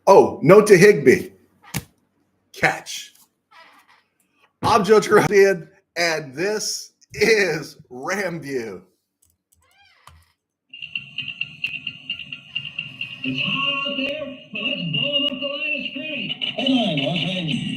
Oh, note to Higby. Catch. I'm Joe Trodian, and this is RamView. It's hot out there, but let's blow them up the line of scrimmage. Headline, Los Angeles.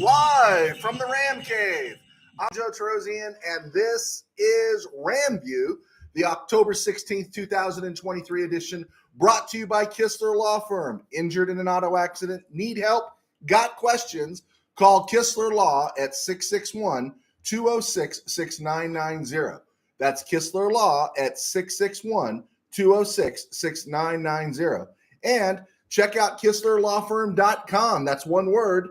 Live from the Ram Cave. I'm Joe Trodian, and this is RamView, the October 16th, 2023 edition, brought to you by Kistler Law Firm. Injured in an auto accident? Need help? Got questions? Call Kistler Law at 661-206-6990. That's Kistler Law at 661-206-6990. And check out KistlerLawFirm.com. That's one word,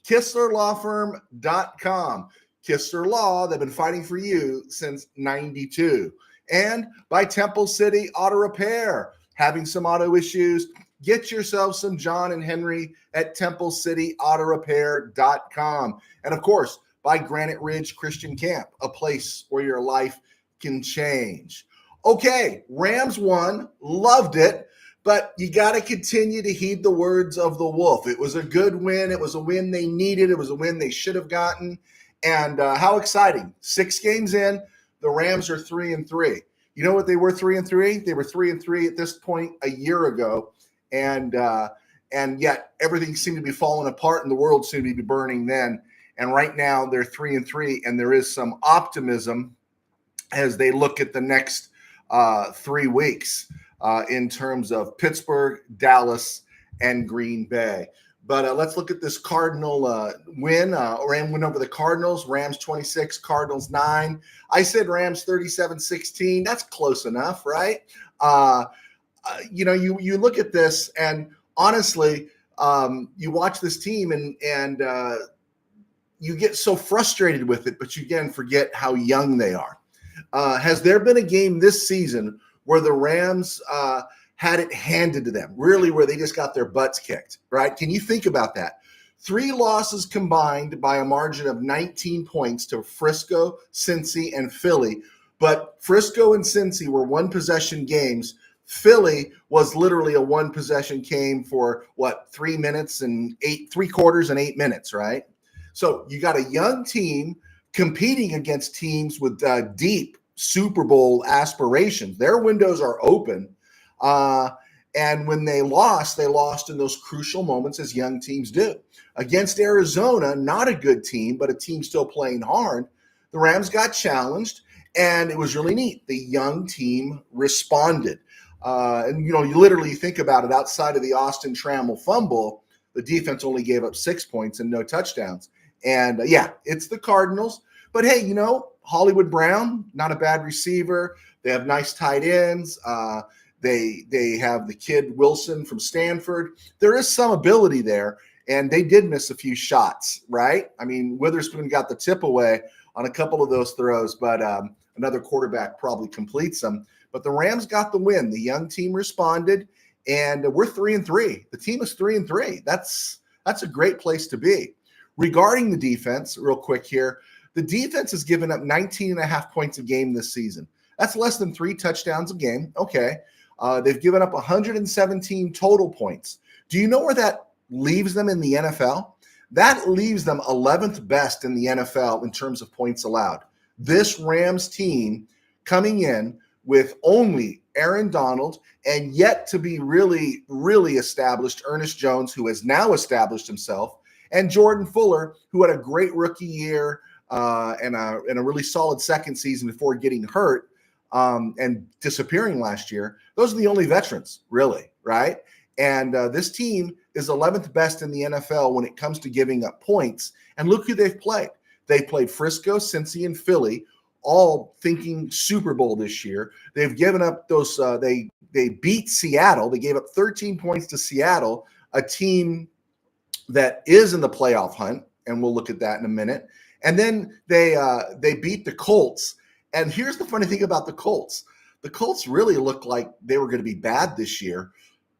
KistlerLawFirm.com. Kistler Law, they've been fighting for you since 92. And by Temple City Auto Repair. Having some auto issues? Get yourself some John and Henry at TempleCityAutoRepair.com. And of course, by Granite Ridge Christian Camp, a place where your life can change. Okay, Rams won, loved it, but you got to continue to heed the words of the wolf. It was a good win. It was a win they needed. It was a win they should have gotten. And how exciting. 6 games in, the Rams are 3-3. You know what they were 3-3? They were 3-3 at this point a year ago. And yet everything seemed to be falling apart and the world seemed to be burning then. And right now they're 3-3, and there is some optimism as they look at the next 3 weeks in terms of Pittsburgh, Dallas, and Green Bay. But let's look at this Cardinal win. Ram win over the Cardinals. Rams 26, Cardinals 9. I said Rams 37-16. That's close enough, right? You look at this, and honestly, you watch this team and you get so frustrated with it, but you again forget how young they are. Has there been a game this season where the Rams had it handed to them, really where they just got their butts kicked, right? Can you think about that? 3 losses combined by a margin of 19 points to Frisco, Cincy, and Philly. But Frisco and Cincy were one-possession games. Philly was literally a one-possession game for, 3 minutes and 3 quarters and 8 minutes, right? So you got a young team competing against teams with deep Super Bowl aspirations. Their windows are open. And when they lost in those crucial moments as young teams do. Against Arizona, not a good team, but a team still playing hard. The Rams got challenged, and it was really neat. The young team responded. You literally think about it, outside of the Austin Trammell fumble, the defense only gave up 6 points and no touchdowns. And it's the Cardinals. But hey, Hollywood Brown, not a bad receiver. They have nice tight ends. They have the kid Wilson from Stanford. There is some ability there, and they did miss a few shots, right? I mean, Witherspoon got the tip away on a couple of those throws, but another quarterback probably completes them. But the Rams got the win. The young team responded, and we're 3-3. The team is 3-3. That's a great place to be. Regarding the defense, real quick here, the defense has given up 19.5 points a game this season. That's less than 3 touchdowns a game. Okay. They've given up 117 total points. Do you know where that leaves them in the NFL? That leaves them 11th best in the NFL in terms of points allowed. This Rams team coming in with only Aaron Donald and yet to be really, really established Ernest Jones, who has now established himself, and Jordan Fuller, who had a great rookie year and a really solid second season before getting hurt and disappearing last year. Those are the only veterans, really, right? And this team is 11th best in the NFL when it comes to giving up points. And look who they've played. They played Frisco, Cincy, and Philly, all thinking Super Bowl this year. They've given up those they beat Seattle. They gave up 13 points to Seattle, a team that is in the playoff hunt, and we'll look at that in a minute. And then they beat the Colts. And here's the funny thing about the Colts. The Colts really look like they were going to be bad this year,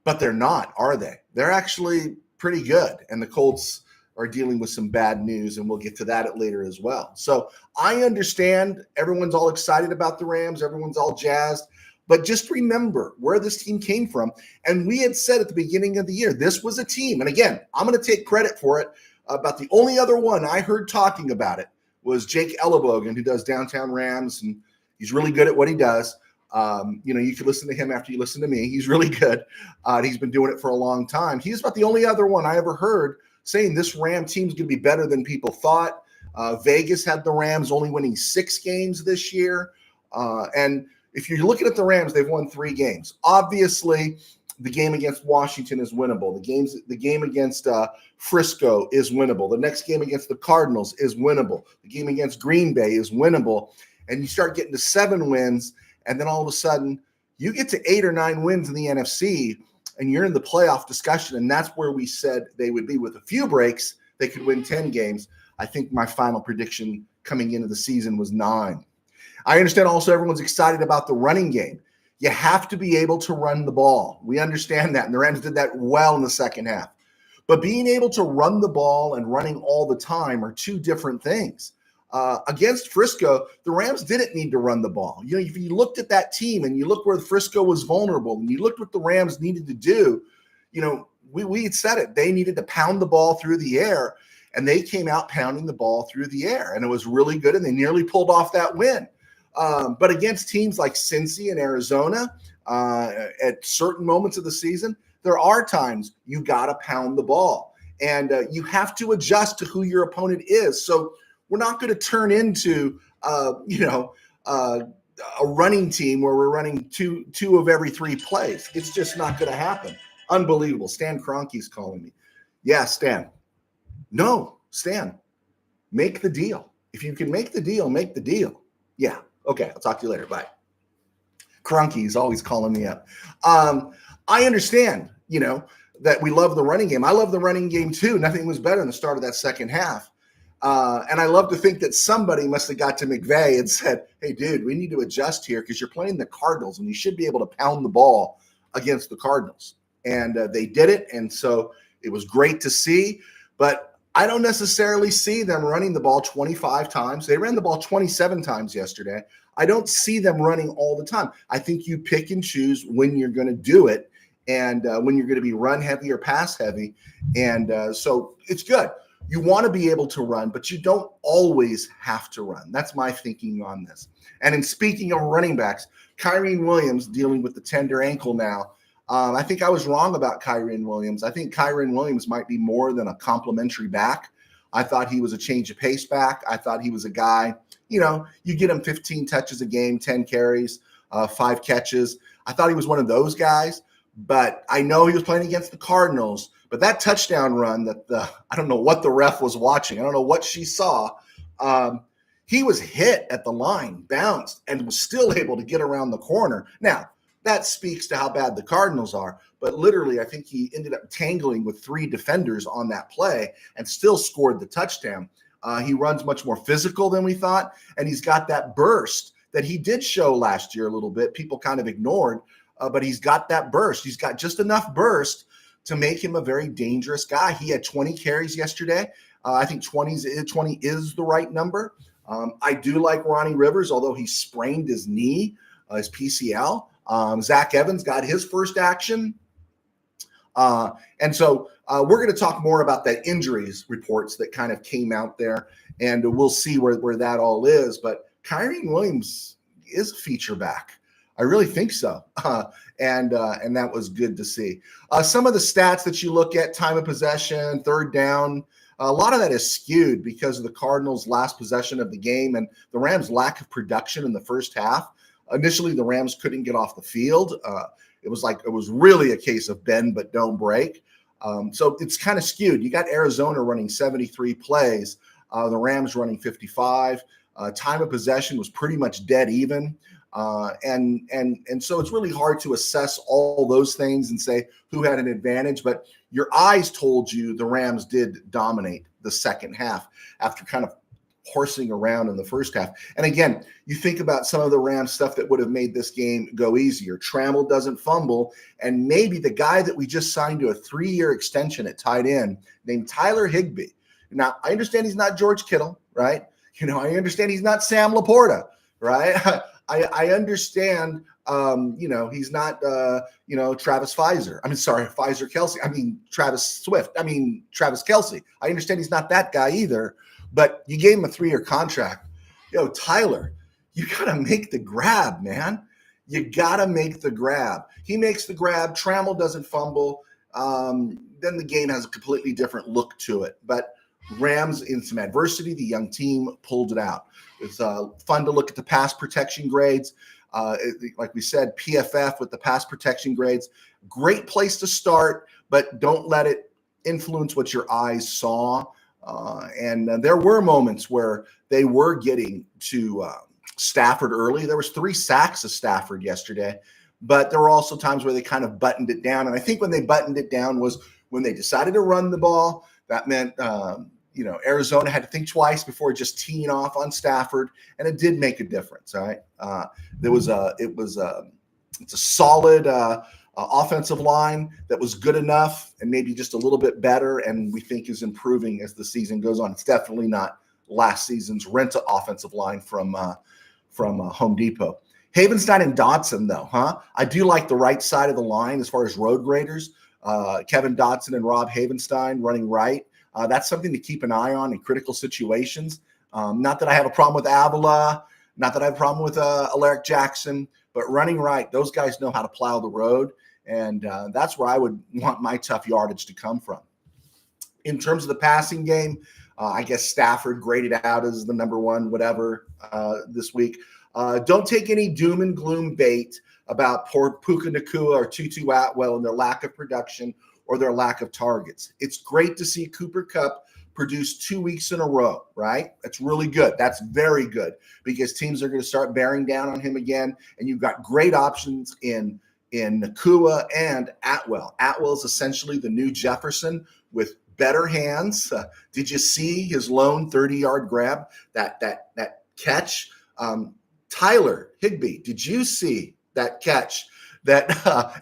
but they're not, are they? They're actually pretty good. And the Colts are dealing with some bad news, and we'll get to that later as well. So I understand everyone's all excited about the Rams. Everyone's all jazzed. But just remember where this team came from. And we had said at the beginning of the year, this was a team. And again, I'm going to take credit for it. About the only other one I heard talking about it was Jake Ellenbogen, who does Downtown Rams, and he's really good at what he does. You can listen to him after you listen to me. He's really good. He's been doing it for a long time. He's about the only other one I ever heard saying this Ram team's going to be better than people thought. Vegas had the Rams only winning 6 games this year. And if you're looking at the Rams, they've won 3 games. Obviously, the game against Washington is winnable. The game against Frisco is winnable. The next game against the Cardinals is winnable. The game against Green Bay is winnable. And you start getting to 7 wins, and then all of a sudden you get to 8 or 9 wins in the NFC, and you're in the playoff discussion, and that's where we said they would be. With a few breaks, they could win 10 games. I think my final prediction coming into the season was 9. I understand also everyone's excited about the running game. You have to be able to run the ball. We understand that, and the Rams did that well in the second half. But being able to run the ball and running all the time are 2 different things. Against Frisco, the Rams didn't need to run the ball. If you looked at that team and you look where Frisco was vulnerable and you looked what the Rams needed to do, we had said it. They needed to pound the ball through the air, and they came out pounding the ball through the air, and it was really good, and they nearly pulled off that win. But against teams like Cincy and Arizona, at certain moments of the season, there are times you got to pound the ball, and you have to adjust to who your opponent is. So we're not going to turn into, a running team where we're running two of every 3 plays. It's just not going to happen. Unbelievable. Stan Kroenke's calling me. Yeah, Stan. No, Stan, make the deal. If you can make the deal, make the deal. Yeah. Okay, I'll talk to you later. Bye. Kroenke is always calling me up. I understand, that we love the running game. I love the running game too. Nothing was better in the start of that second half. And I love to think that somebody must have got to McVay and said, hey, dude, we need to adjust here because you're playing the Cardinals and you should be able to pound the ball against the Cardinals. And they did it. And so it was great to see. But I don't necessarily see them running the ball 25 times. They ran the ball 27 times yesterday. I don't see them running all the time. I think you pick and choose when you're going to do it and when you're going to be run heavy or pass heavy. And so it's good. You want to be able to run, but you don't always have to run. That's my thinking on this. And in speaking of running backs, Kyren Williams dealing with the tender ankle now. I think I was wrong about Kyren Williams. I think Kyren Williams might be more than a complimentary back. I thought he was a change of pace back. I thought he was a guy, you get him 15 touches a game, 10 carries, 5 catches. I thought he was one of those guys, but I know he was playing against the Cardinals. But that touchdown run I don't know what the ref was watching. I don't know what she saw. He was hit at the line, bounced, and was still able to get around the corner. Now, that speaks to how bad the Cardinals are. But literally, I think he ended up tangling with 3 defenders on that play and still scored the touchdown. He runs much more physical than we thought, and he's got that burst that he did show last year a little bit. People kind of ignored, but he's got that burst. He's got just enough burst to make him a very dangerous guy. He had 20 carries yesterday. I think 20 is the right number. I do like Ronnie Rivers, although he sprained his knee, his PCL. Zach Evans got his first action. And so we're going to talk more about that injuries reports that kind of came out there, and we'll see where that all is. But Kyren Williams is a feature back. I really think so. And that was good to see. Some of the stats that you look at, time of possession, third down, a lot of that is skewed because of the Cardinals' last possession of the game and the Rams' lack of production in the first half. Initially, the Rams couldn't get off the field. It was really a case of bend but don't break. So it's kind of skewed. You got Arizona running 73 plays, the Rams running 55. Time of possession was pretty much dead even. And so it's really hard to assess all those things and say who had an advantage, but your eyes told you the Rams did dominate the second half after kind of horsing around in the first half. And again, you think about some of the Rams stuff that would have made this game go easier. Trammell doesn't fumble, and maybe the guy that we just signed to a 3-year extension at tight end named Tyler Higbee. Now, I understand he's not George Kittle, right? I understand he's not Sam Laporta, right? I understand, he's not, Travis Kelsey. I mean, Travis Swift. I mean, Travis Kelsey. I understand he's not that guy either, but you gave him a 3-year contract. Tyler, you got to make the grab, man. You got to make the grab. He makes the grab. Trammell doesn't fumble. Then the game has a completely different look to it. But Rams, in some adversity, the young team pulled it out. It's fun to look at the pass protection grades. Like we said, PFF with the pass protection grades. Great place to start, but don't let it influence what your eyes saw. And there were moments where they were getting to Stafford early. There was 3 sacks of Stafford yesterday, but there were also times where they kind of buttoned it down. And I think when they buttoned it down was when they decided to run the ball. That meant, Arizona had to think twice before just teeing off on Stafford, and it did make a difference. All right, it's a solid offensive line that was good enough, and maybe just a little bit better, and we think is improving as the season goes on. It's definitely not last season's rent offensive line from Home Depot. Havenstein and Dotson, though, I do like the right side of the line as far as road graders. Kevin Dotson and Rob Havenstein running right. That's something to keep an eye on in critical situations. Not that I have a problem with Avila, not that I have a problem with Alaric Jackson, but running right, those guys know how to plow the road, and that's where I would want my tough yardage to come from. In terms of the passing game, I guess Stafford graded out as the number one, whatever, this week. Don't take any doom and gloom bait about poor Puka Nacua or Tutu Atwell and their lack of production or their lack of targets. It's great to see Cooper Kupp produce 2 weeks in a row, right? That's really good. That's very good because teams are going to start bearing down on him again, and you've got great options in Nacua and Atwell. Atwell is essentially the new Jefferson with better hands. Did you see his lone 30-yard grab, that catch? Tyler Higbee, did you see that catch that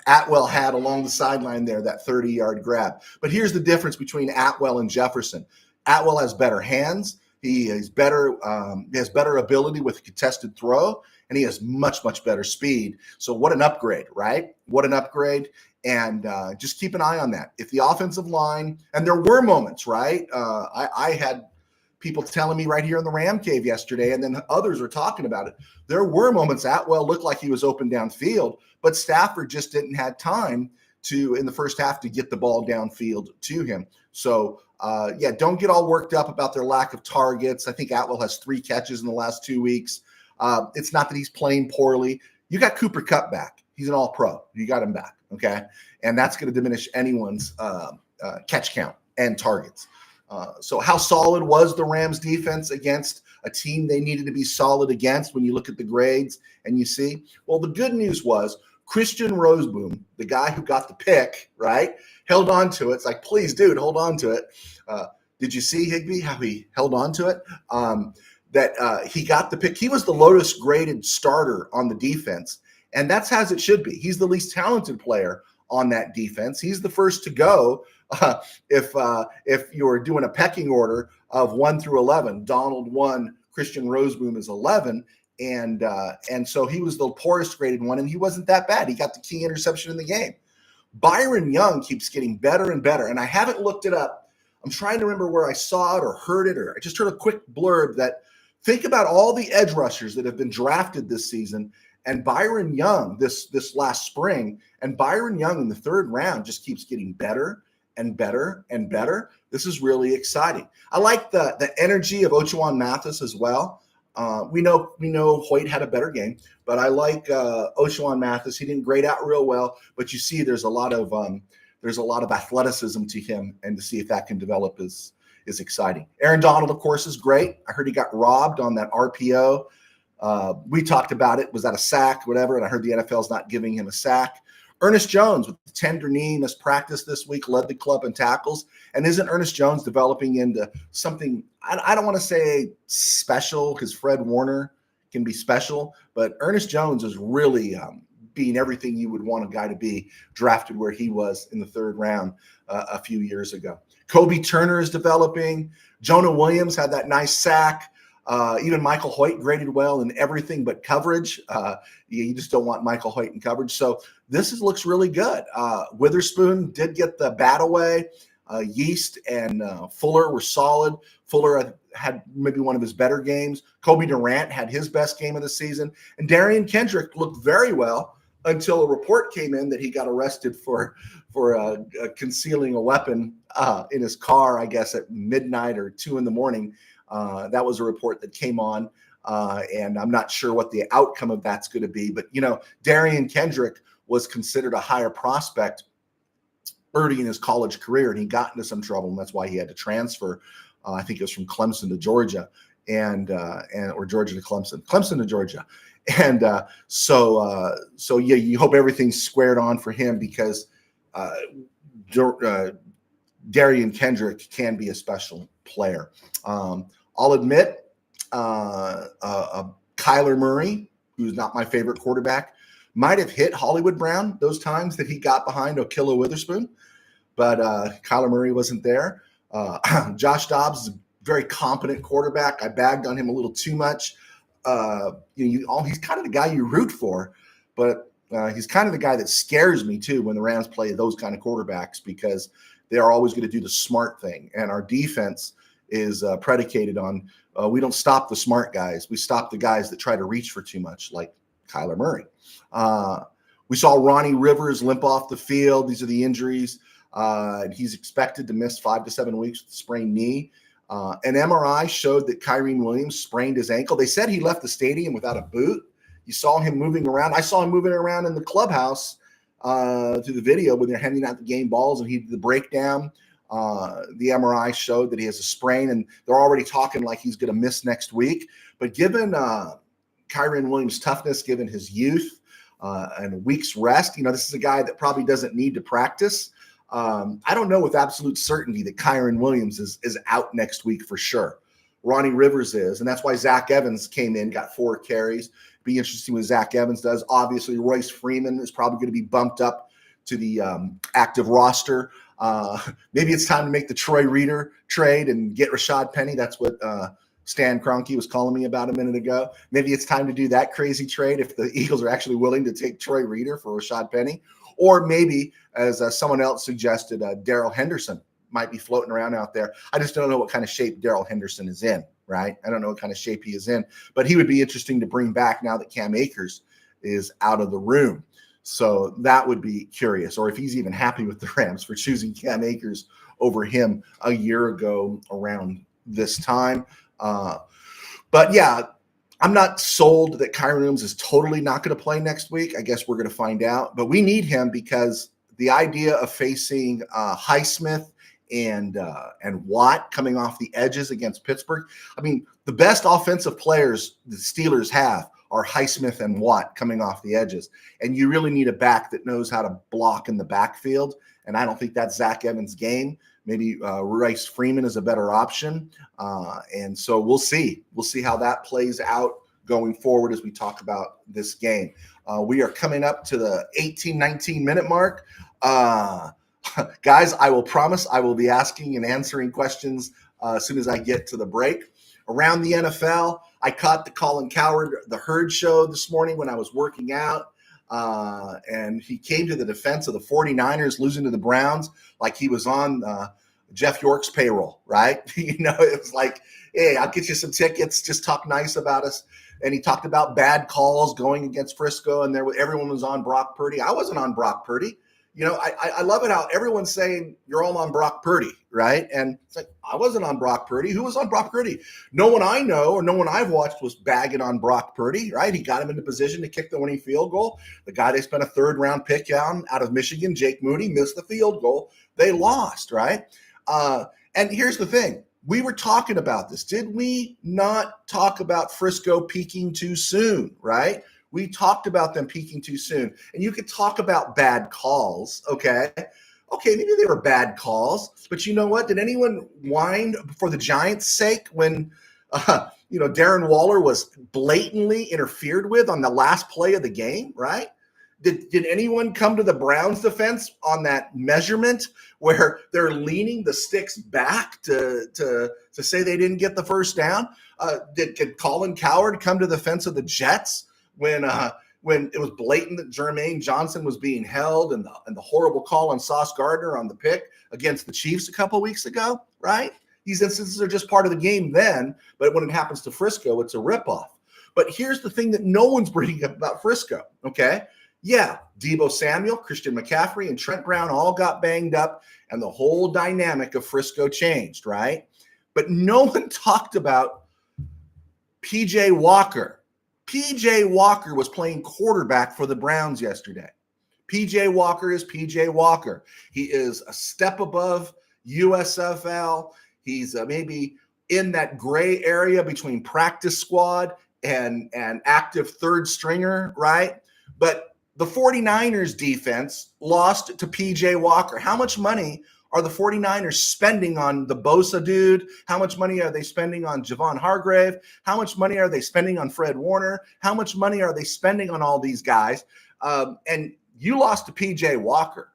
Atwell had along the sideline there, that 30-yard grab? But here's the difference between Atwell and Jefferson. Atwell has better hands. He has better ability with a contested throw, and he has much, much better speed. So what an upgrade, right? What an upgrade. And just keep an eye on that. If the offensive line, and there were moments, right? I had people telling me right here in the Ram Cave yesterday, and then others were talking about it. There were moments Atwell looked like he was open downfield, but Stafford just didn't have time in the first half to get the ball downfield to him. So, don't get all worked up about their lack of targets. I think Atwell has 3 catches in the last 2 weeks. It's not that he's playing poorly. You got Cooper Kupp back. He's an all-pro. You got him back, okay? And that's going to diminish anyone's catch count and targets. So how solid was the Rams defense against a team they needed to be solid against when you look at the grades and you see? Well, the good news was Christian Roseboom, the guy who got the pick, right, held on to it. It's like, please, dude, hold on to it. Did you see Higbee, how he held on to it? He got the pick. He was the lowest graded starter on the defense, and that's as it should be. He's the least talented player on that defense. He's the first to go. If you're doing a pecking order of 1 through 11, Donald 1, Christian Roseboom is 11, and so he was the poorest graded one, and he wasn't that bad. He got the key interception in the game. Byron Young keeps getting better and better, and I haven't looked it up. I'm trying to remember where I saw it or heard it, or I just heard a quick blurb that think about all the edge rushers that have been drafted this season, and Byron Young this last spring, and Byron Young in the 3rd round just keeps getting better and better and better. This is really exciting. I like the energy of Ochaun Mathis as well. We know Hoyt had a better game, but I like Ochaun Mathis. He didn't grade out real well, but you see there's a lot of athleticism to him, and to see if that can develop is exciting. Aaron Donald, of course, is great. I heard he got robbed on that RPO. We talked about it. Was that a sack, whatever? And I heard the NFL's not giving him a sack. Ernest Jones with the tender knee, missed practice this week, led the club in tackles. And isn't Ernest Jones developing into something, I don't want to say special because Fred Warner can be special, but Ernest Jones is really being everything you would want a guy to be, drafted where he was in the 3rd round a few years ago. Kobe Turner is developing. Jonah Williams had that nice sack. Even Michael Hoyt graded well in everything but coverage. You just don't want Michael Hoyt in coverage. So this looks really good. Witherspoon did get the bat away. Yeast and Fuller were solid. Fuller had maybe one of his better games. Kobe Durant had his best game of the season. And Darian Kendrick looked very well until a report came in that he got arrested for concealing a weapon in his car, I guess, at midnight or 2 a.m. That was a report that came on, and I'm not sure what the outcome of that's going to be. But, Darian Kendrick was considered a higher prospect early in his college career, and he got into some trouble, and that's why he had to transfer. I think it was from Clemson to Georgia, or Georgia to Clemson to Georgia. And so you hope everything's squared on for him, because Darian Kendrick can be a special player. I'll admit, Kyler Murray, who's not my favorite quarterback, might have hit Hollywood Brown those times that he got behind Okilla Witherspoon, but Kyler Murray wasn't there. Josh Dobbs is a very competent quarterback. I bagged on him a little too much. He's kind of the guy you root for, but he's kind of the guy that scares me too when the Rams play those kind of quarterbacks, because they are always going to do the smart thing, and our defense is predicated on we don't stop the smart guys. We stop the guys that try to reach for too much, like Kyler Murray. We saw Ronnie Rivers limp off the field. These are the injuries. He's expected to miss 5 to 7 weeks with a sprained knee. An MRI showed that Kyren Williams sprained his ankle. They said he left the stadium without a boot. You saw him moving around. I saw him moving around in the clubhouse through the video when they're handing out the game balls, and he did the breakdown. The MRI showed that he has a sprain, and they're already talking like he's going to miss next week. But given Kyren Williams' toughness, given his youth and a week's rest, this is a guy that probably doesn't need to practice. I don't know with absolute certainty that Kyren Williams is out next week for sure. Ronnie Rivers is, and that's why Zach Evans came in, got 4 carries. Be interesting what Zach Evans does. Obviously, Royce Freeman is probably going to be bumped up to the active roster. Maybe it's time to make the Troy Reader trade and get Rashad Penny. That's what Stan Kroenke was calling me about a minute ago. Maybe it's time to do that crazy trade if the Eagles are actually willing to take Troy Reader for Rashad Penny. Or maybe, as someone else suggested, Darrell Henderson might be floating around out there. I just don't know what kind of shape Darrell Henderson is in, right? I don't know what kind of shape he is in. But he would be interesting to bring back now that Cam Akers is out of the room. So that would be curious. Or if he's even happy with the Rams for choosing Cam Akers over him a year ago around this time. But yeah, I'm not sold that Kyren Williams is totally not going to play next week. I guess we're going to find out. But we need him, because the idea of facing Highsmith and Watt coming off the edges against Pittsburgh. I mean, the best offensive players the Steelers have are Highsmith and Watt coming off the edges. And you really need a back that knows how to block in the backfield. And I don't think that's Zach Evans' game. Maybe Royce Freeman is a better option. And so we'll see. We'll see how that plays out going forward as we talk about this game. We are coming up to the 19 minute mark. Guys, I will promise I will be asking and answering questions as soon as I get to the break. Around the NFL, I caught the Colin Cowherd, the Herd Show this morning when I was working out. And he came to the defense of the 49ers losing to the Browns like he was on Jeff York's payroll, right? It was like, hey, I'll get you some tickets. Just talk nice about us. And he talked about bad calls going against Frisco, and everyone was on Brock Purdy. I wasn't on Brock Purdy. I love it how everyone's saying you're all on Brock Purdy, right? And it's like, I wasn't on Brock Purdy. Who was on Brock Purdy? No one I know or no one I've watched was bagging on Brock Purdy, right? He got him into position to kick the winning field goal. The guy they spent a 3rd-round pick on out of Michigan, Jake Moody, missed the field goal. They lost, right? And here's the thing. We were talking about this. Did we not talk about Frisco peaking too soon, right? We talked about them peaking too soon. And you could talk about bad calls, okay? Okay, maybe they were bad calls. But you know what? Did anyone whine for the Giants' sake when, Darren Waller was blatantly interfered with on the last play of the game, right? Did anyone come to the Browns' defense on that measurement where they're leaning the sticks back to say they didn't get the first down? Did Colin Cowherd come to the defense of the Jets when it was blatant that Jermaine Johnson was being held and the horrible call on Sauce Gardner on the pick against the Chiefs a couple weeks ago, right? These instances are just part of the game then, but when it happens to Frisco, it's a ripoff. But here's the thing that no one's bringing up about Frisco, okay? Yeah, Deebo Samuel, Christian McCaffrey, and Trent Brown all got banged up, and the whole dynamic of Frisco changed, right? But no one talked about P.J. Walker. P.J. Walker was playing quarterback for the Browns yesterday. P.J. Walker is P.J. Walker. He is a step above USFL. He's maybe in that gray area between practice squad and active third stringer, right? But the 49ers defense lost to P.J. Walker. How much money are the 49ers spending on the Bosa dude? How much money are they spending on Javon Hargrave? How much money are they spending on Fred Warner? How much money are they spending on all these guys? And you lost to P.J. Walker.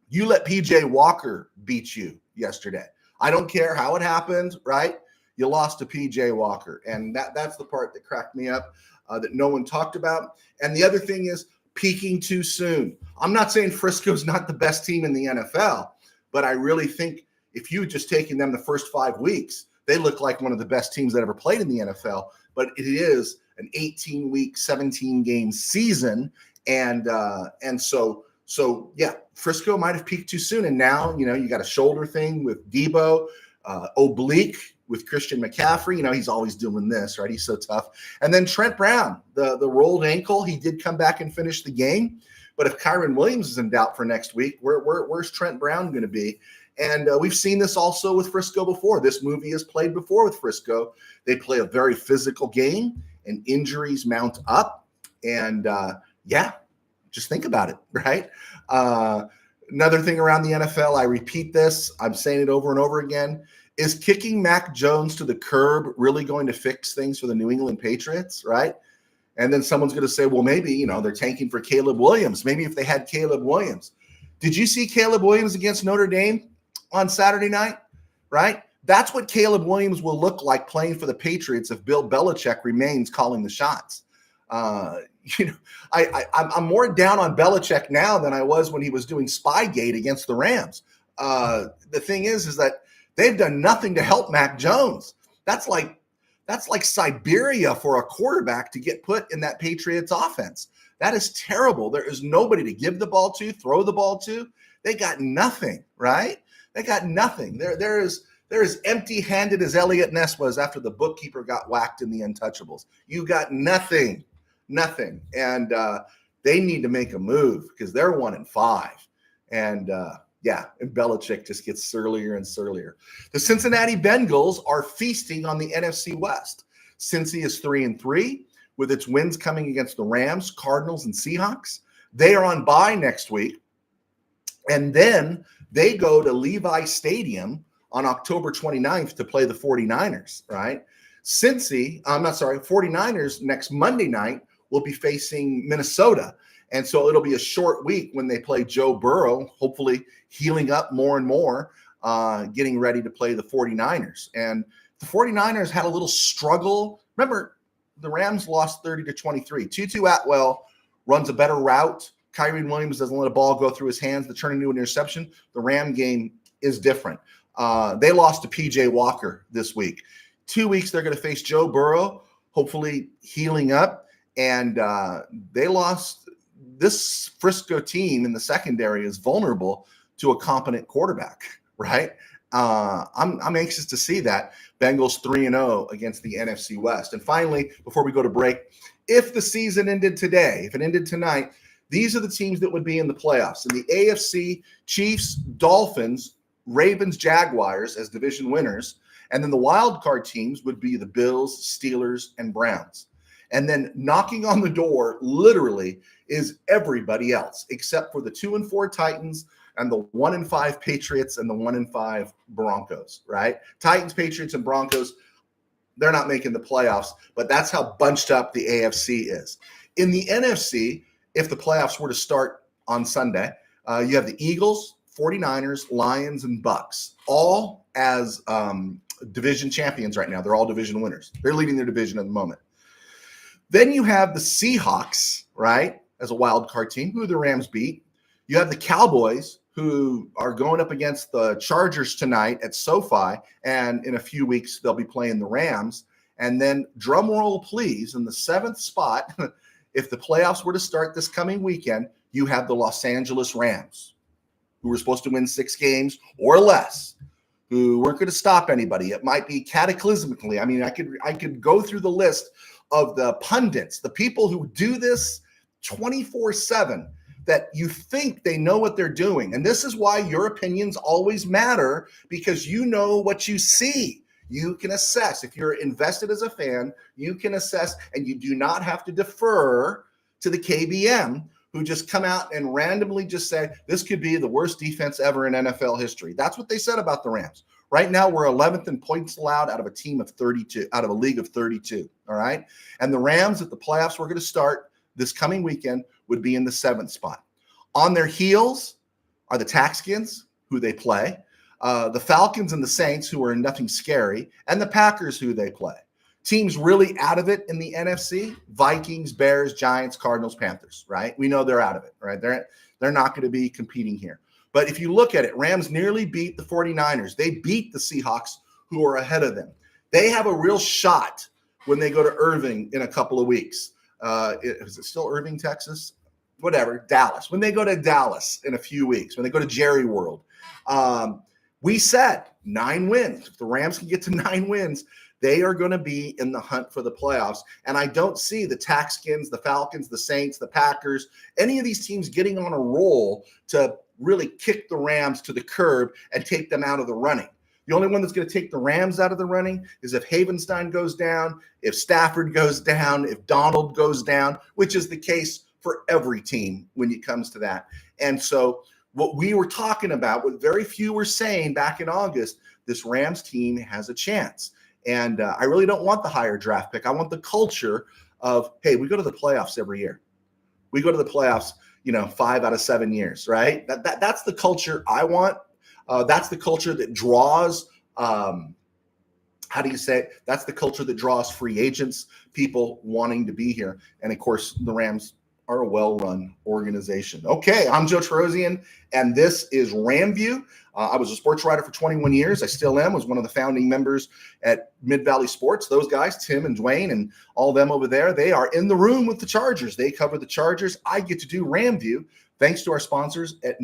You let P.J. Walker beat you yesterday. I don't care how it happened, right? You lost to P.J. Walker. And that's the part that cracked me up that no one talked about. And the other thing is, peaking too soon. I'm not saying Frisco's not the best team in the NFL, but I really think if you had just taken them the first 5 weeks, they look like one of the best teams that ever played in the NFL. But it is an 18-week, 17-game season, and so yeah, Frisco might have peaked too soon. And now you got a shoulder thing with Deebo, oblique with Christian McCaffrey. He's always doing this, right? He's so tough. And then Trent Brown, the rolled ankle, he did come back and finish the game. But if Kyron Williams is in doubt for next week, where's Trent Brown going to be? And we've seen this also with Frisco before. This movie has played before with Frisco. They play a very physical game, and injuries mount up. And just think about it, right? Another thing around the NFL, I repeat this, I'm saying it over and over again. Is kicking Mac Jones to the curb really going to fix things for the New England Patriots, right? And then someone's going to say, well, maybe, they're tanking for Caleb Williams. Maybe if they had Caleb Williams. Did you see Caleb Williams against Notre Dame on Saturday night, right? That's what Caleb Williams will look like playing for the Patriots if Bill Belichick remains calling the shots. I'm more down on Belichick now than I was when he was doing Spygate against the Rams. The thing is that they've done nothing to help Mac Jones. That's like Siberia for a quarterback to get put in that Patriots offense. That is terrible. There is nobody to give the ball to, throw the ball to. They got nothing, right? They got nothing. They're as empty-handed as Elliot Ness was after the bookkeeper got whacked in the Untouchables. You got nothing. And they need to make a move because they're 1-5. And and Belichick just gets surlier and surlier. The Cincinnati Bengals are feasting on the NFC West. Cincy is 3-3 with its wins coming against the Rams, Cardinals, and Seahawks. They are on bye next week. And then they go to Levi Stadium on October 29th to play the 49ers, right? 49ers next Monday night will be facing Minnesota. And so it'll be a short week when they play Joe Burrow, hopefully healing up more and more, getting ready to play the 49ers. And the 49ers had a little struggle. Remember, the Rams lost 30-23. Tutu Atwell runs a better route. Kyron Williams doesn't let a ball go through his hands to turn into an interception. The Ram game is different. They lost to P.J. Walker this week. 2 weeks, they're going to face Joe Burrow, hopefully healing up. And they lost. This Frisco team in the secondary is vulnerable to a competent quarterback, right? I'm anxious to see that. Bengals 3-0 against the NFC West. And finally, before we go to break, if the season ended today, if it ended tonight, these are the teams that would be in the playoffs. In the AFC, Chiefs, Dolphins, Ravens, Jaguars as division winners. And then the wild card teams would be the Bills, Steelers, and Browns. And then knocking on the door, literally, is everybody else except for the 2-4 Titans and the 1-5 Patriots and the 1-5 Broncos, right? Titans, Patriots, and Broncos, they're not making the playoffs, but that's how bunched up the AFC is. In the NFC, if the playoffs were to start on Sunday. You have the Eagles, 49ers, Lions, and Bucks, all as division champions right now. They're all division winners. They're leading their division at the moment. Then you have the Seahawks, right, as a wild card team, who the Rams beat. You have the Cowboys, who are going up against the Chargers tonight at SoFi, and in a few weeks they'll be playing the Rams. And then, drum roll please, in the 7th spot, if the playoffs were to start this coming weekend, you have the Los Angeles Rams, who were supposed to win 6 games or less, who weren't going to stop anybody. It might be cataclysmically. I mean, I could go through the list of the pundits, the people who do this 24/7, that you think they know what they're doing. And this is why your opinions always matter, because you know what you see. You can assess. If you're invested as a fan, you can assess, and you do not have to defer to the KBM, who just come out and randomly just say, this could be the worst defense ever in NFL history. That's what they said about the Rams. Right now, we're 11th in points allowed out of a team of 32, out of a league of 32, all right? And the Rams, if the playoffs were going to start this coming weekend, would be in the 7th spot. On their heels are the Texans, who they play, the Falcons and the Saints, who are nothing scary, and the Packers, who they play. Teams really out of it in the NFC: Vikings, Bears, Giants, Cardinals, Panthers, right? We know they're out of it, right? They're not going to be competing here. But if you look at it, Rams nearly beat the 49ers. They beat the Seahawks, who are ahead of them. They have a real shot when they go to Irving in a couple of weeks. Is it still Irving, Texas? Whatever, Dallas. When they go to Dallas in a few weeks, when they go to Jerry World, we said 9 wins. If the Rams can get to 9 wins, they are going to be in the hunt for the playoffs. And I don't see the Texans, the Falcons, the Saints, the Packers, any of these teams getting on a roll to really kick the Rams to the curb and take them out of the running. The only one that's going to take the Rams out of the running is if Havenstein goes down, if Stafford goes down, if Donald goes down, which is the case for every team when it comes to that. And so what we were talking about, what very few were saying back in August, this Rams team has a chance. And I really don't want the higher draft pick. I want the culture of, hey, we go to the playoffs every year. We go to the playoffs, 5 out of 7 years, right? That's the culture I want. That's the culture that draws, how do you say it? That's the culture that draws free agents, people wanting to be here. And of course, the Rams are a well-run organization. Okay, I'm Joe Terosian, and this is RamView. I was a sports writer for 21 years. I still am. Was one of the founding members at Mid-Valley Sports. Those guys, Tim and Dwayne and all of them over there, they are in the room with the Chargers. They cover the Chargers. I get to do RamView thanks to our sponsors at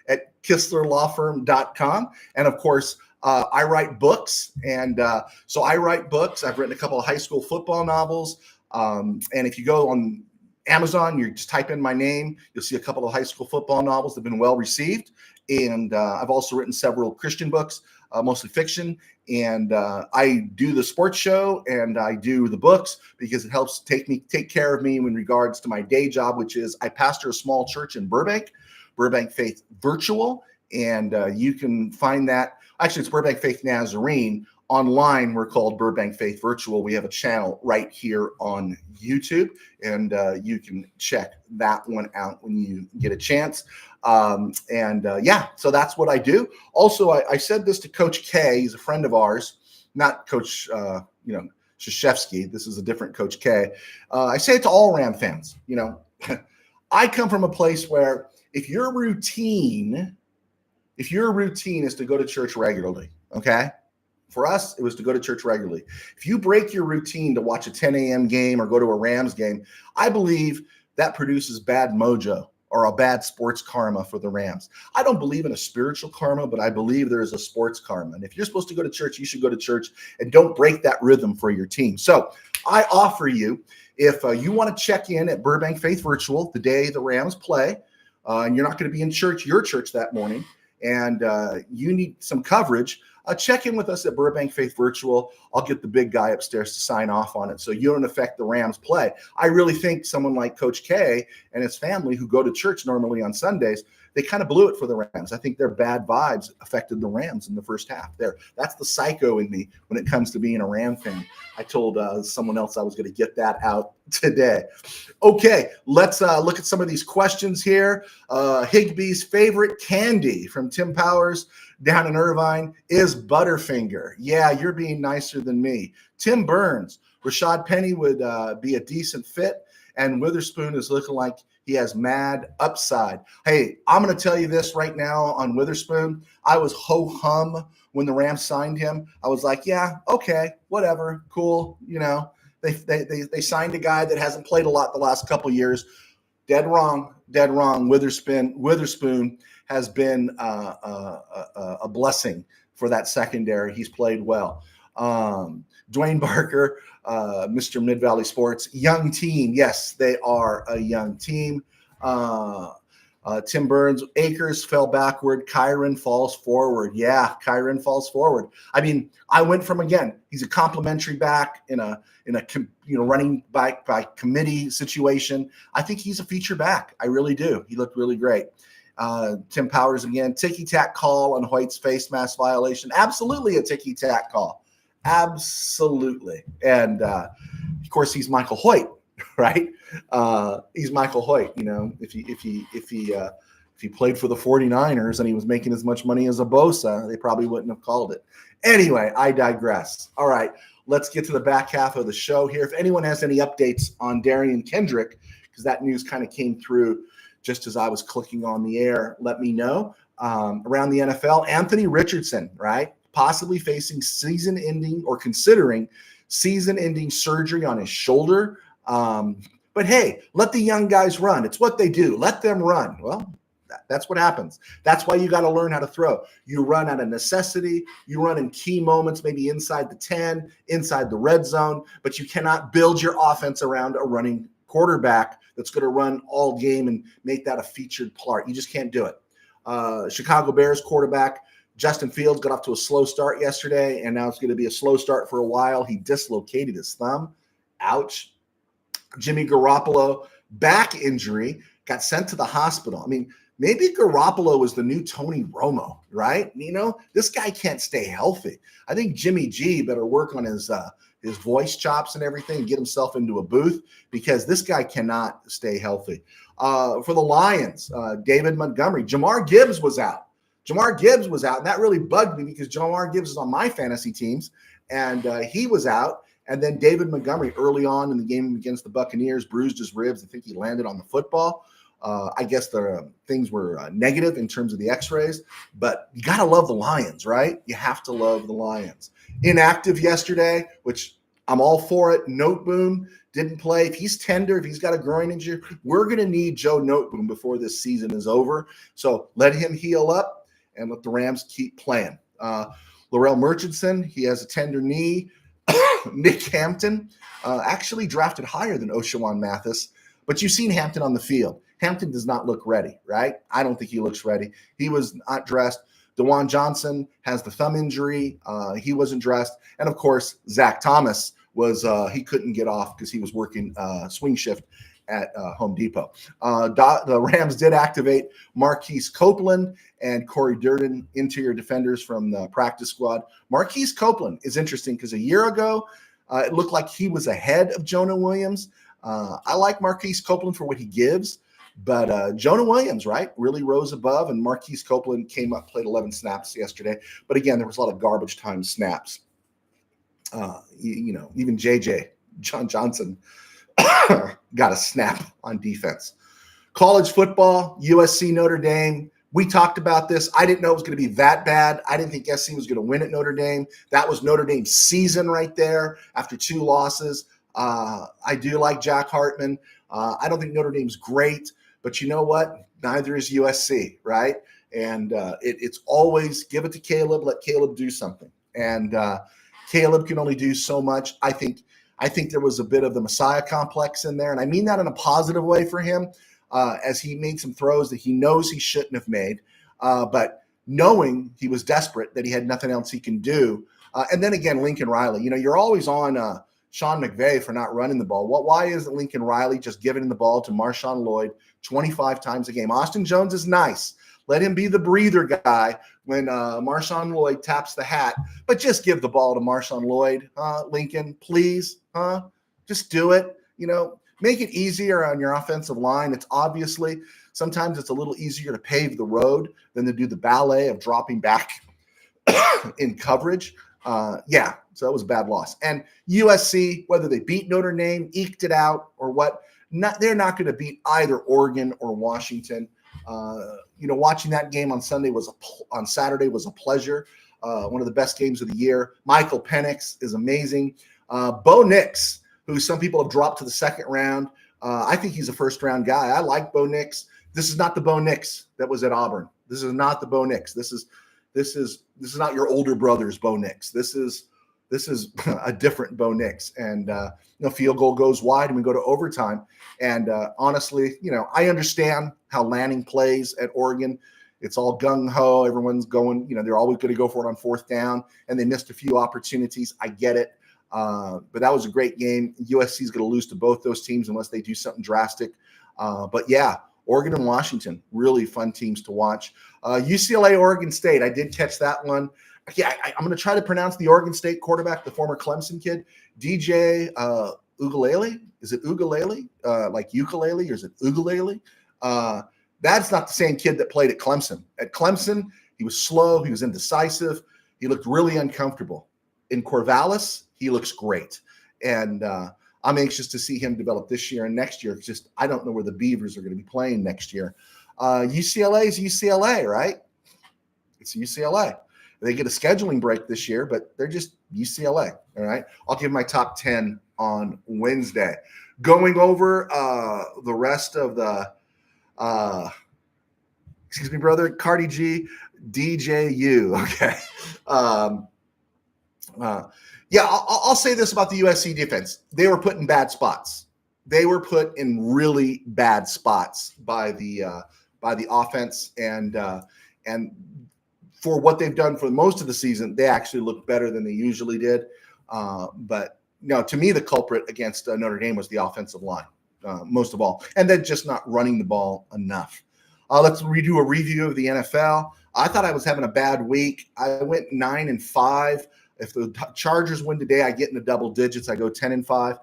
at KistlerLawFirm.com. And of course, I write books. And so I write books. I've written a couple of high school football novels. And if you go on Amazon, you just type in my name, you'll see a couple of high school football novels that have been well received. And I've also written several Christian books, mostly fiction. And I do the sports show and I do the books because it helps take care of me in regards to my day job, which is I pastor a small church in Burbank Faith Virtual. And you can find that. Actually, it's Burbank Faith Nazarene. Online, we're called Burbank Faith Virtual. We have a channel right here on YouTube, and you can check that one out when you get a chance. So that's what I do. Also, I said this to Coach K. He's a friend of ours, not Coach, Krzyzewski. This is a different Coach K. I say it to all Ram fans. I come from a place where if your routine is to go to church regularly, okay? For us, it was to go to church regularly. If you break your routine to watch a 10 a.m. game or go to a Rams game, I believe that produces bad mojo or a bad sports karma for the Rams. I don't believe in a spiritual karma, but I believe there is a sports karma. And if you're supposed to go to church, you should go to church and don't break that rhythm for your team. So I offer you, if you want to check in at Burbank Faith Virtual the day the Rams play, and you're not going to be in your church that morning, and you need some coverage, check in with us at Burbank Faith Virtual. I'll get the big guy upstairs to sign off on it so you don't affect the Rams play. I really think someone like Coach K and his family who go to church normally on Sundays, they kind of blew it for the Rams. I think their bad vibes affected the Rams in the first half. That's the psycho in me when it comes to being a Ram fan. I told someone else I was going to get that out today. Okay, let's look at some of these questions here. Higbee's favorite candy from Tim Powers down in Irvine is Butterfinger. Yeah, you're being nicer than me. Tim Burns, Rashad Penny would be a decent fit, and Witherspoon is looking like he has mad upside. Hey, I'm going to tell you this right now on Witherspoon. I was ho-hum when the Rams signed him. I was like, yeah, okay, whatever, cool. You know, they signed a guy that hasn't played a lot the last couple years. Dead wrong. Witherspoon has been a blessing for that secondary. He's played well. Dwayne Barker, Mr. Mid-Valley Sports, young team. Yes, they are a young team. Tim Burns, Akers fell backward. Kyron falls forward. Yeah, Kyron falls forward. I mean, I went from, again, he's a complimentary back in a running back by committee situation. I think he's a feature back. I really do. He looked really great. Tim Powers again, ticky-tack call on Hoyt's face mask violation. Absolutely a ticky-tack call. Absolutely. And of course he's Michael Hoyt, right? He's Michael Hoyt. You know, if he played for the 49ers and he was making as much money as a Bosa, they probably wouldn't have called it. Anyway, I digress. All right, let's get to the back half of the show here. If anyone has any updates on Darian Kendrick, because that news kind of came through just as I was clicking on the air, let me know. Around the NFL, Anthony Richardson, right? Possibly facing season-ending or considering season-ending surgery on his shoulder. But hey, let the young guys run. It's what they do. Let them run. Well, that's what happens. That's why you got to learn how to throw. You run out of necessity. You run in key moments, maybe inside the 10, inside the red zone, but you cannot build your offense around a running quarterback that's going to run all game and make that a featured part. You just can't do it. Chicago Bears quarterback Justin Fields got off to a slow start yesterday, and now it's going to be a slow start for a while. He dislocated his thumb. Ouch. Jimmy Garoppolo, back injury, got sent to the hospital. I mean, maybe Garoppolo is the new Tony Romo, right? You know, this guy can't stay healthy. I think Jimmy G better work on his voice chops and everything, get himself into a booth, because this guy cannot stay healthy. For the Lions, David Montgomery, Jamar Gibbs was out. And that really bugged me because Jamar Gibbs is on my fantasy teams, and he was out. And then David Montgomery, early on in the game against the Buccaneers, bruised his ribs. I think he landed on the football. I guess the things were negative in terms of the x-rays, but you got to love the Lions, right? You have to love the Lions. Inactive yesterday, which I'm all for it. Noteboom didn't play. If he's tender, if he's got a groin injury, we're going to need Joe Noteboom before this season is over. So let him heal up and let the Rams keep playing. Laurel Murchison, he has a tender knee. Nick Hampton, actually drafted higher than Oshawan Mathis, but you've seen Hampton on the field. Hampton does not look ready, right? I don't think he looks ready. He was not dressed. DeJuan Johnson has the thumb injury. He wasn't dressed. And, of course, Zach Thomas he couldn't get off because he was working swing shift at Home Depot. The Rams did activate Marquise Copeland and Corey Durden, interior defenders from the practice squad. Marquise Copeland is interesting because a year ago, it looked like he was ahead of Jonah Williams. I like Marquise Copeland for what he gives, but Jonah Williams, right, really rose above, and Marquise Copeland came up, played 11 snaps yesterday. But again, there was a lot of garbage time snaps. Even John Johnson, got a snap on defense. College football, USC, Notre Dame. We talked about this. I didn't know it was going to be that bad. I didn't think SC was going to win at Notre Dame. That was Notre Dame's season right there after 2 losses. I do like Jack Hartman. I don't think Notre Dame's great, but you know what? Neither is USC, right? And it's always give it to Caleb, let Caleb do something. And Caleb can only do so much. I think there was a bit of the Messiah complex in there, and I mean that in a positive way for him, as he made some throws that he knows he shouldn't have made. But knowing he was desperate, that he had nothing else he can do. And then again, Lincoln Riley, you're always on Sean McVay for not running the ball. Why isn't Lincoln Riley just giving the ball to Marshawn Lloyd 25 times a game? Austin Jones is nice. Let him be the breather guy when Marshawn Lloyd taps the hat, but just give the ball to Marshawn Lloyd, Lincoln, please, just do it. Make it easier on your offensive line. Sometimes it's a little easier to pave the road than to do the ballet of dropping back in coverage. So that was a bad loss. And USC, whether they beat Notre Dame, eked it out, or what, they're not going to beat either Oregon or Washington. Watching that game on Saturday was a pleasure. One of the best games of the year. Michael Penix is amazing. Bo Nix, who some people have dropped to the second round. I think he's a first-round guy. I like Bo Nix. This is not the Bo Nix that was at Auburn. This is not the Bo Nix. This is not your older brother's Bo Nix. This is a different Bo Nix. And field goal goes wide and we go to overtime. And honestly, I understand how Lanning plays at Oregon. It's all gung-ho. Everyone's going, they're always going to go for it on fourth down, and they missed a few opportunities. I get it. But that was a great game. USC is going to lose to both those teams unless they do something drastic. But yeah, Oregon and Washington, really fun teams to watch. UCLA, Oregon State, I did catch that one. Yeah, I'm going to try to pronounce the Oregon State quarterback, the former Clemson kid, DJ Ugalele. Is it Ugalele? Like ukulele, or is it Ugalele? That's not the same kid that played at Clemson. At Clemson, he was slow. He was indecisive. He looked really uncomfortable. In Corvallis, he looks great. And I'm anxious to see him develop this year and next year. I don't know where the Beavers are going to be playing next year. UCLA is UCLA, right? It's UCLA. They get a scheduling break this year, but they're just UCLA, all right? I'll give my top 10 on Wednesday. Going over the rest of the excuse me, brother, Cardi G, DJU, okay? I'll say this about the USC defense. They were put in bad spots. They were put in really bad spots by the offense, and for what they've done for most of the season, they actually look better than they usually did. But to me, the culprit against Notre Dame was the offensive line, most of all, and then just not running the ball enough. Let's redo a review of the NFL. I thought I was having a bad week. I went 9-5. If the Chargers win today, I get in the double digits. I go 10-5.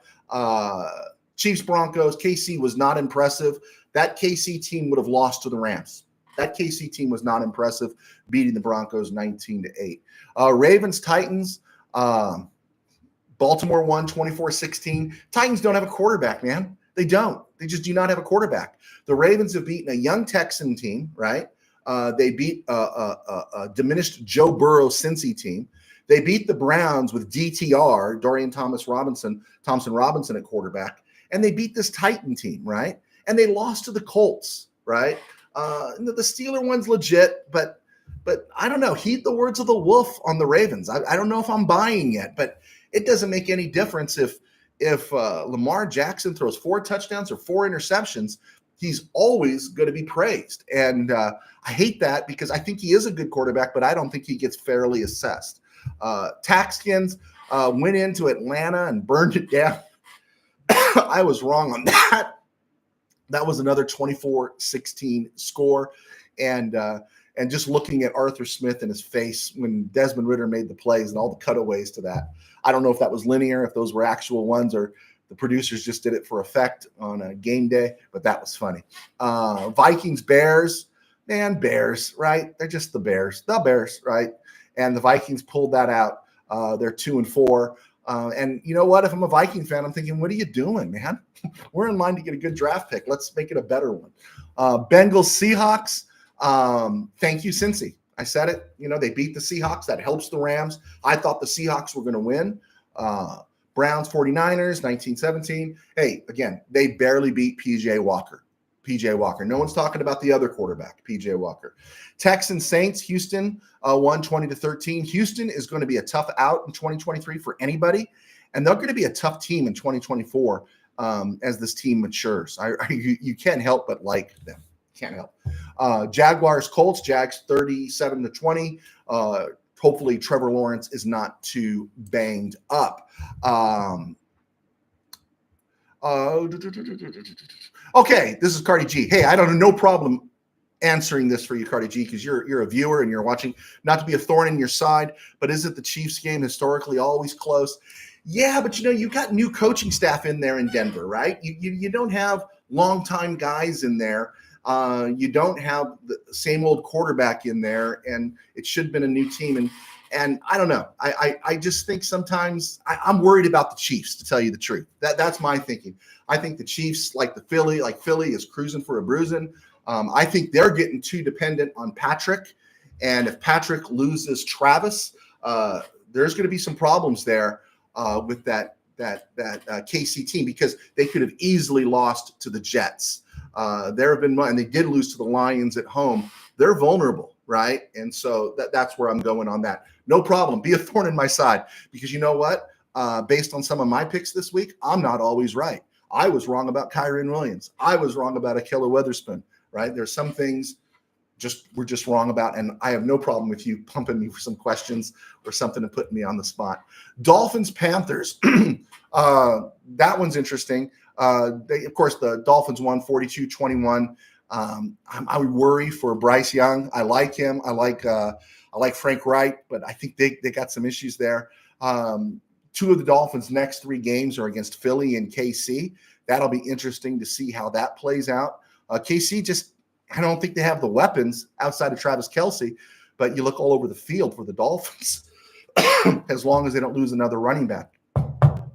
Chiefs, Broncos, KC was not impressive. That KC team would have lost to the Rams. That KC team was not impressive, beating the Broncos 19-8. Ravens, Titans, Baltimore won 24-16. Titans don't have a quarterback, man. They don't. They just do not have a quarterback. The Ravens have beaten a young Texan team, right? They beat a diminished Joe Burrow Cincy team. They beat the Browns with DTR, Dorian Thompson Robinson at quarterback, and they beat this Titan team, right? And they lost to the Colts, right? The Steeler one's legit, but I don't know. Heed the words of the wolf on the Ravens. I don't know if I'm buying yet, but it doesn't make any difference if Lamar Jackson throws 4 touchdowns or 4 interceptions. He's always going to be praised, and I hate that because I think he is a good quarterback, but I don't think he gets fairly assessed. Taxkins went into Atlanta and burned it down. I was wrong on that. That was another 24-16 score. And just looking at Arthur Smith and his face when Desmond Ridder made the plays and all the cutaways to that. I don't know if that was linear, if those were actual ones, or the producers just did it for effect on a game day, but that was funny. Vikings, Bears, man, Bears, right? They're just the Bears, right? And the Vikings pulled that out. They're 2-4. And you know what? If I'm a Viking fan, I'm thinking, what are you doing, man? We're in line to get a good draft pick. Let's make it a better one. Bengals, Seahawks. Thank you, Cincy. I said it. They beat the Seahawks. That helps the Rams. I thought the Seahawks were going to win. Browns, 49ers, 19-17. Hey, again, they barely beat PJ Walker. No one's talking about the other quarterback, PJ Walker. Texans, Saints, Houston won 20-13. Houston is going to be a tough out in 2023 for anybody, and they're going to be a tough team in 2024 as this team matures. You can't help but like them. can't help. Jaguars, Colts, Jags 37-20. Hopefully Trevor Lawrence is not too banged up. Okay, this is Cardi G. Hey, I don't have no problem answering this for you, Cardi G, because you're a viewer and you're watching. Not to be a thorn in your side, but is it the Chiefs game historically always close? Yeah, but you got new coaching staff in there in Denver, right? You don't have longtime guys in there. You don't have the same old quarterback in there, and it should have been a new team. And I don't know. I just think sometimes I'm worried about the Chiefs, to tell you the truth. That's my thinking. I think the Chiefs, like Philly is cruising for a bruising. I think they're getting too dependent on Patrick. And if Patrick loses Travis, there's going to be some problems there with that KC team, because they could have easily lost to the Jets. There have been, and they did lose to the Lions at home. They're vulnerable, right? And so that's where I'm going on that. No problem. Be a thorn in my side, because you know what? Based on some of my picks this week, I'm not always right. I was wrong about Kyren Williams. I was wrong about Ahkello Witherspoon, right? There's some things we're just wrong about, and I have no problem with you pumping me for some questions or something to put me on the spot. Dolphins, Panthers. That one's interesting. Of course, the Dolphins won 42-21. I worry for Bryce Young. I like him. I like Frank Wright, but I think they got some issues there. Two of the Dolphins' next 3 games are against Philly and KC. That'll be interesting to see how that plays out. KC I don't think they have the weapons outside of Travis Kelce, but you look all over the field for the Dolphins, as long as they don't lose another running back.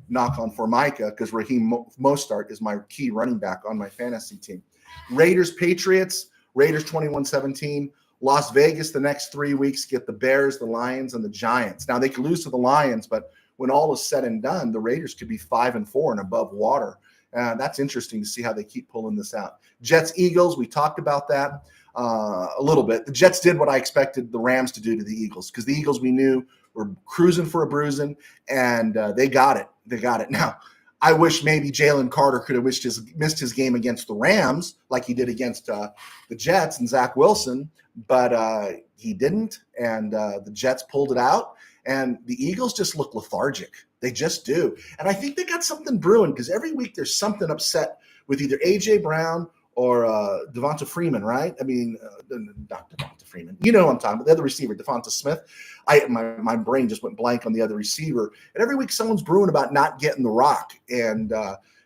Knock on Formica, because Raheem Mostert is my key running back on my fantasy team. Raiders, Patriots. Raiders 21-17. Las Vegas the next 3 weeks get the Bears, the Lions, and the Giants. Now, they could lose to the Lions, but when all is said and done, the Raiders could be 5-4 and above water. That's interesting to see how they keep pulling this out. Jets, Eagles, we talked about that a little bit. The Jets did what I expected the Rams to do to the Eagles, because the Eagles, we knew, were cruising for a bruising, and they got it. They got it. Now, I wish maybe Jalen Carter could have missed his game against the Rams like he did against the Jets and Zach Wilson, but he didn't, and the Jets pulled it out, and the Eagles just look lethargic. They just do. And I think they got something brewing, because every week there's something upset with either A.J. Brown or Devonta Freeman, right? I mean, not Devonta Freeman. You know what I'm talking about. The other receiver, Devonta Smith. My brain just went blank on the other receiver. And every week someone's brewing about not getting the rock. And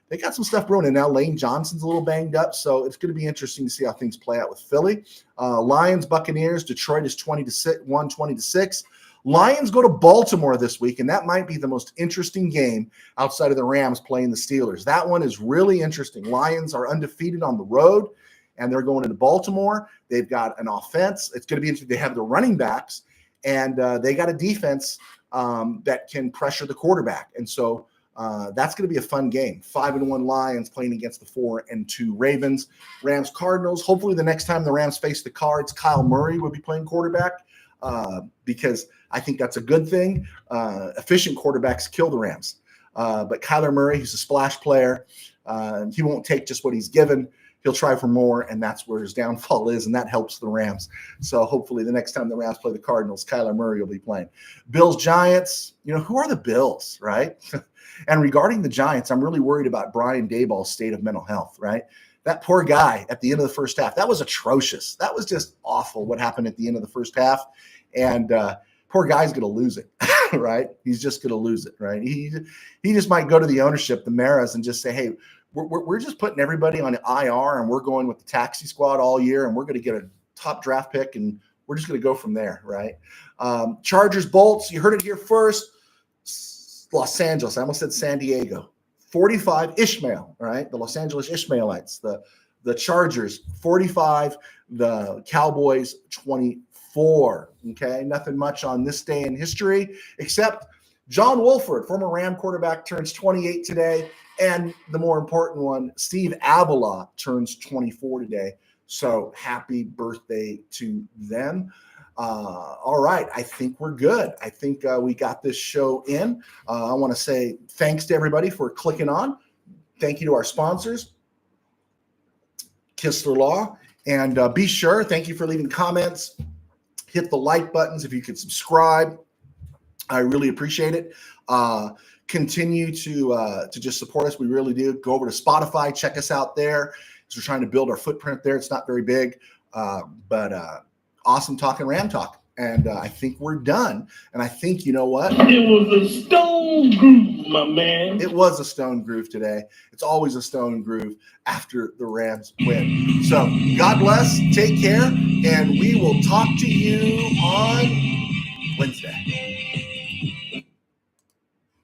they got some stuff brewing. And now Lane Johnson's a little banged up. So it's going to be interesting to see how things play out with Philly. Lions, Buccaneers. Detroit is 20-6. Lions go to Baltimore this week, and that might be the most interesting game outside of the Rams playing the Steelers. That one is really interesting. Lions are undefeated on the road, and they're going into Baltimore. They've got an offense. It's going to be interesting. They have the running backs, and they got a defense that can pressure the quarterback. And so that's going to be a fun game. 5-1 Lions playing against the 4-2 Ravens. Rams, Cardinals. Hopefully the next time the Rams face the Cards, Kyle Murray will be playing quarterback, because I think that's a good thing. Efficient quarterbacks kill the Rams. But Kyler Murray, he's a splash player. He won't take just what he's given. He'll try for more, and that's where his downfall is, and that helps the Rams. So hopefully the next time the Rams play the Cardinals, Kyler Murray will be playing. Bills, Giants. Who are the Bills, right? And regarding the Giants, I'm really worried about Brian Daboll's state of mental health, right? That poor guy at the end of the first half, that was atrocious. That was just awful what happened at the end of the first half. And poor guy's going to lose it, right? He's just going to lose it, right? He just might go to the ownership, the Maras, and just say, hey, we're just putting everybody on IR, and we're going with the taxi squad all year, and we're going to get a top draft pick, and we're just going to go from there, right? Chargers, Bolts, you heard it here first. Los Angeles, I almost said San Diego. 45 Ishmael, right? The Los Angeles Ishmaelites, the Chargers 45, the Cowboys 24. Okay, nothing much on this day in history, except John Wolford, former Ram quarterback, turns 28 today, and the more important one, Steve Avila, turns 24 today. So happy birthday to them. All right, I think we're good. I think we got this show in. I want to say thanks to everybody for clicking on. Thank you to our sponsors, Kistler Law And be sure, thank you for leaving comments. Hit the like buttons if you could subscribe. I really appreciate it. Continue to just support us. We really do. Go over to Spotify, check us out there. So we're trying to build our footprint there. It's not very big, but awesome talking Ram Talk. And I think we're done. And I think, you know what? It was a stone groove, my man. It was a stone groove today. It's always a stone groove after the Rams win. So God bless, take care, and we will talk to you on Wednesday.